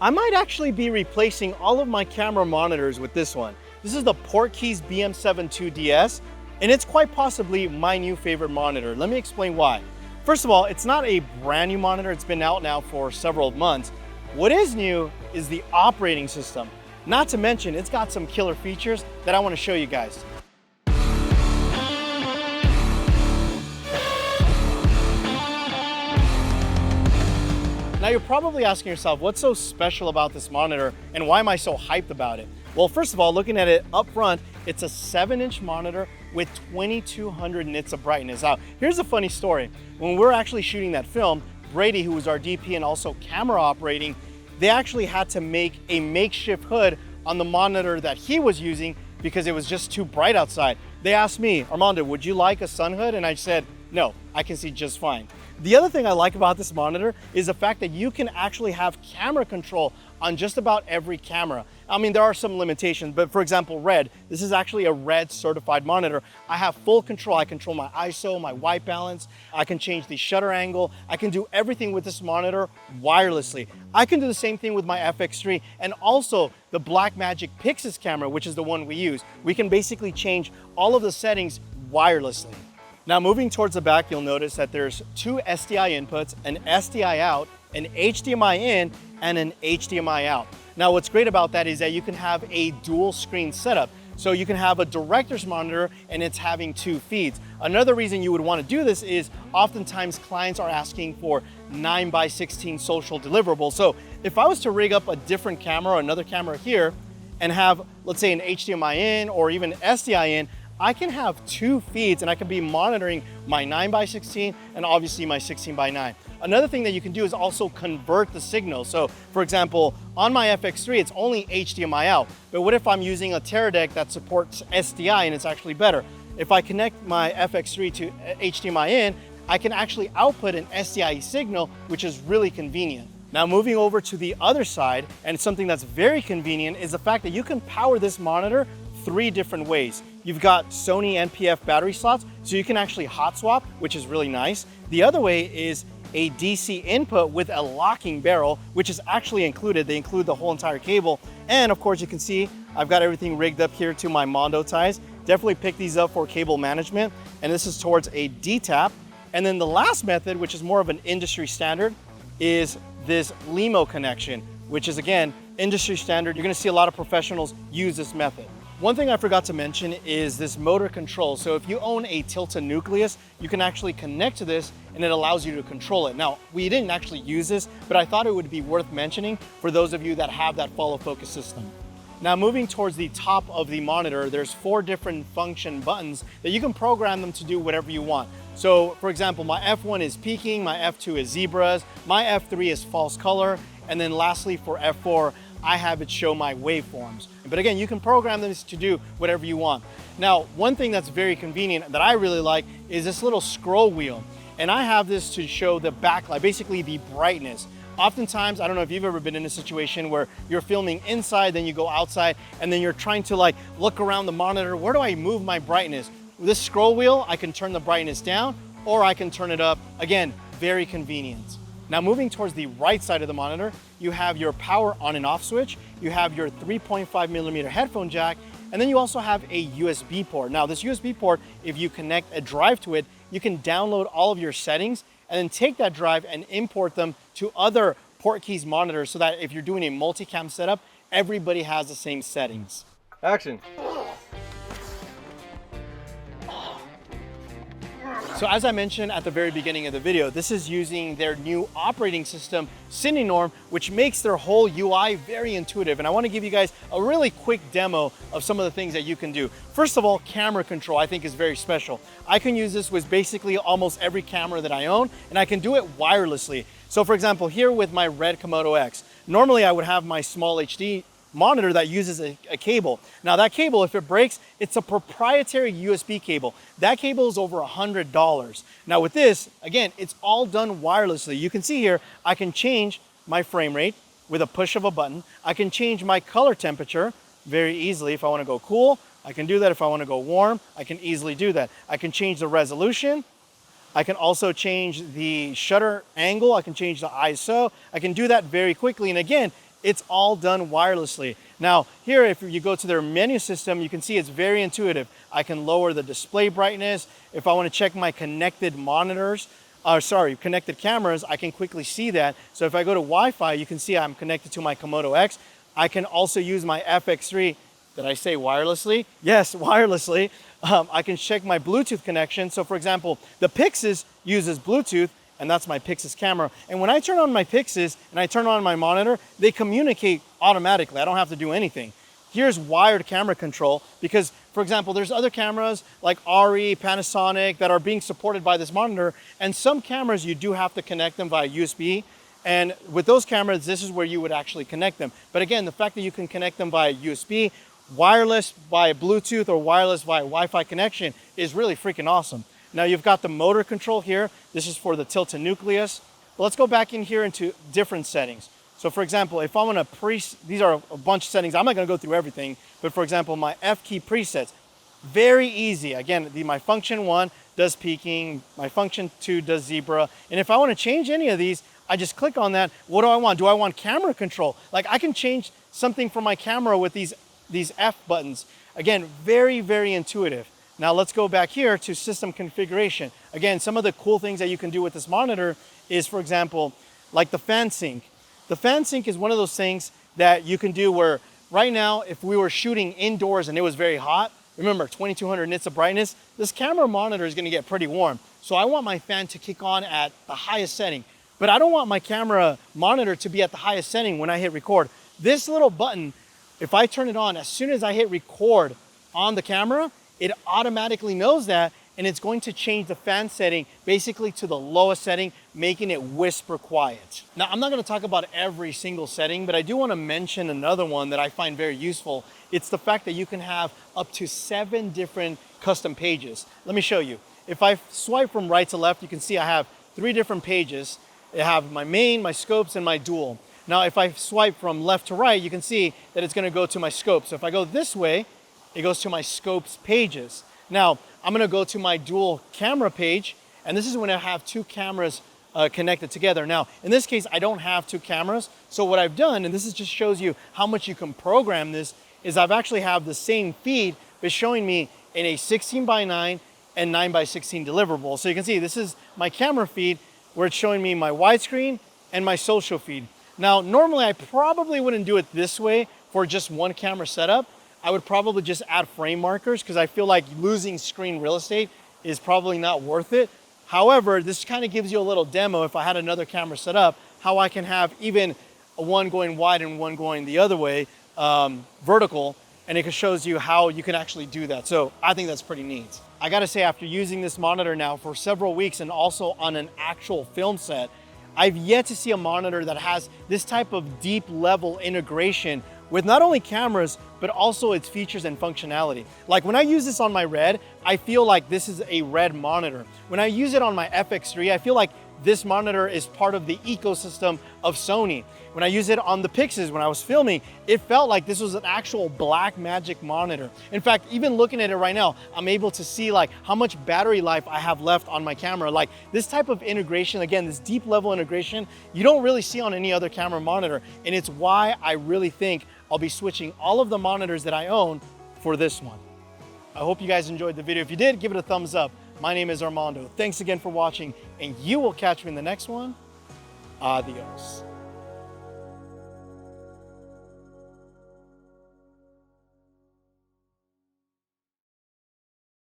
I might actually be replacing all of my camera monitors with this one. This is the Portkeys BM7-2DS, and it's quite possibly my new favorite monitor. Let me explain why. First of all, it's not a brand new monitor. It's been out now for several months. What is new is the operating system. Not to mention, it's got some killer features that I want to show you guys. Now you're probably asking yourself, what's so special about this monitor and why am I so hyped about it? Well, first of all, looking at it up front, it's a 7-inch monitor with 2200 nits of brightness. Now, here's a funny story. When we're actually shooting that film, Brady, who was our DP and also camera operating, they actually had to make a makeshift hood on the monitor that he was using because it was just too bright outside. They asked me, Armando, would you like a sun hood? And I said, no, I can see just fine. The other thing I like about this monitor is the fact that you can actually have camera control on just about every camera. I mean, there are some limitations, but for example, Red, this is actually a Red certified monitor. I have full control. I control my ISO, my white balance. I can change the shutter angle. I can do everything with this monitor wirelessly. I can do the same thing with my FX3 and also the Blackmagic Pixis camera, which is the one we use. We can basically change all of the settings wirelessly. Now moving towards the back, you'll notice that there's two SDI inputs, an SDI out, an HDMI in, and an HDMI out. Now what's great about that is that you can have a dual screen setup. So you can have a director's monitor and it's having two feeds. Another reason you would want to do this is oftentimes clients are asking for 9:16 social deliverables. So if I was to rig up a different camera or another camera here and have, let's say, an HDMI in or even SDI in, I can have two feeds and I can be monitoring my 9:16 and obviously my 16:9. Another thing that you can do is also convert the signal. So for example, on my FX3, it's only HDMI out, but what if I'm using a Teradek that supports SDI and it's actually better? If I connect my FX3 to HDMI in, I can actually output an SDI signal, which is really convenient. Now moving over to the other side, and something that's very convenient is the fact that you can power this monitor three different ways. You've got Sony NPF battery slots, so you can actually hot swap, which is really nice. The other way is a DC input with a locking barrel, which is actually included. They include the whole entire cable. And of course, you can see I've got everything rigged up here to my Mondo ties. Definitely pick these up for cable management. And this is towards a D-tap. And then the last method, which is more of an industry standard, is this LEMO connection, which is again, industry standard. You're gonna see a lot of professionals use this method. One thing I forgot to mention is this motor control. So if you own a Tilta nucleus, you can actually connect to this and it allows you to control it. Now, we didn't actually use this, but I thought it would be worth mentioning for those of you that have that follow focus system. Now moving towards the top of the monitor, there's 4 different function buttons that you can program them to do whatever you want. So for example, my F1 is peaking, my F2 is zebras, my F3 is false color, and then lastly for F4, I have it show my waveforms. But again, you can program this to do whatever you want. Now, one thing that's very convenient that I really like is this little scroll wheel. And I have this to show the backlight, basically the brightness. Oftentimes, I don't know if you've ever been in a situation where you're filming inside, then you go outside, and then you're trying to like look around the monitor, where do I move my brightness? With this scroll wheel, I can turn the brightness down or I can turn it up. Again, very convenient. Now moving towards the right side of the monitor, you have your power on and off switch, you have your 3.5mm headphone jack, and then you also have a USB port. Now this USB port, if you connect a drive to it, you can download all of your settings and then take that drive and import them to other Portkeys monitors so that if you're doing a multicam setup, everybody has the same settings. Action. So as I mentioned at the very beginning of the video, this is using their new operating system, Cinenorm, which makes their whole UI very intuitive. And I want to give you guys a really quick demo of some of the things that you can do. First of all, camera control I think is very special. I can use this with basically almost every camera that I own, and I can do it wirelessly. So for example, here with my Red Komodo X, normally I would have my small HD monitor that uses a cable. Now that cable, if it breaks, it's a proprietary USB cable. That cable is over $100. Now with this, again, it's all done wirelessly. You can see here, I can change my frame rate with a push of a button. I can change my color temperature very easily. If I want to go cool, I can do that. If I want to go warm, I can easily do that. I can change the resolution. I can also change the shutter angle. I can change the ISO. I can do that very quickly. And again, It's all done wirelessly. Now, here, if you go to their menu system, you can see it's very intuitive. I can lower the display brightness. If I want to check my connected monitors, connected cameras, I can quickly see that. So if I go to Wi-Fi, you can see I'm connected to my Komodo X. I can also use my FX3. Did I say wirelessly? Yes, wirelessly. I can check my Bluetooth connection. So for example, the Pixis uses Bluetooth, and that's my Pixis camera. And when I turn on my Pixis and I turn on my monitor, they communicate automatically. I don't have to do anything. Here's wired camera control because, for example, there's other cameras like RE, Panasonic that are being supported by this monitor, and some cameras you do have to connect them via USB. And with those cameras, this is where you would actually connect them. But again, the fact that you can connect them via USB, wireless via Bluetooth, or wireless via Wi-Fi connection is really freaking awesome. Now you've got the motor control here. This is for the tilt and nucleus. But let's go back in here into different settings. So for example, if I want to these are a bunch of settings. I'm not going to go through everything, but for example, my F key presets, very easy. Again, my function 1 does peaking, my function 2 does zebra. And if I want to change any of these, I just click on that. What do I want? Do I want camera control? Like I can change something for my camera with these F buttons. Again, very, very intuitive. Now let's go back here to system configuration. Again, some of the cool things that you can do with this monitor is, for example, like the fan sync. The fan sync is one of those things that you can do where right now, if we were shooting indoors and it was very hot, remember 2200 nits of brightness, this camera monitor is gonna get pretty warm. So I want my fan to kick on at the highest setting, but I don't want my camera monitor to be at the highest setting when I hit record. This little button, if I turn it on, as soon as I hit record on the camera, it automatically knows that, and it's going to change the fan setting basically to the lowest setting, making it whisper quiet. Now, I'm not gonna talk about every single setting, but I do wanna mention another one that I find very useful. It's the fact that you can have up to 7 different custom pages. Let me show you. If I swipe from right to left, you can see I have 3 different pages. I have my main, my scopes, and my dual. Now, if I swipe from left to right, you can see that it's gonna go to my scope. So if I go this way, it goes to my scopes pages. Now, I'm gonna go to my dual camera page, and this is when I have 2 cameras connected together. Now, in this case, I don't have 2 cameras. So what I've done, and this just shows you how much you can program this, is I've actually have the same feed, but showing me in a 16:9 and 9:16 deliverable. So you can see this is my camera feed where it's showing me my widescreen and my social feed. Now, normally I probably wouldn't do it this way for just one camera setup. I would probably just add frame markers because I feel like losing screen real estate is probably not worth it. However, this kind of gives you a little demo, if I had another camera set up, how I can have even one going wide and one going the other way, vertical, and it shows you how you can actually do that. So I think that's pretty neat. I gotta say, after using this monitor now for several weeks and also on an actual film set, I've yet to see a monitor that has this type of deep level integration with not only cameras, but also its features and functionality. Like when I use this on my Red, I feel like this is a Red monitor. When I use it on my FX3, I feel like this monitor is part of the ecosystem of Sony. When I use it on the Pixis, when I was filming, it felt like this was an actual Blackmagic monitor. In fact, even looking at it right now, I'm able to see like how much battery life I have left on my camera. Like this type of integration, again, this deep level integration, you don't really see on any other camera monitor. And it's why I really think I'll be switching all of the monitors that I own for this one. I hope you guys enjoyed the video. If you did, give it a thumbs up. My name is Armando. Thanks again for watching, and you will catch me in the next one. Adios.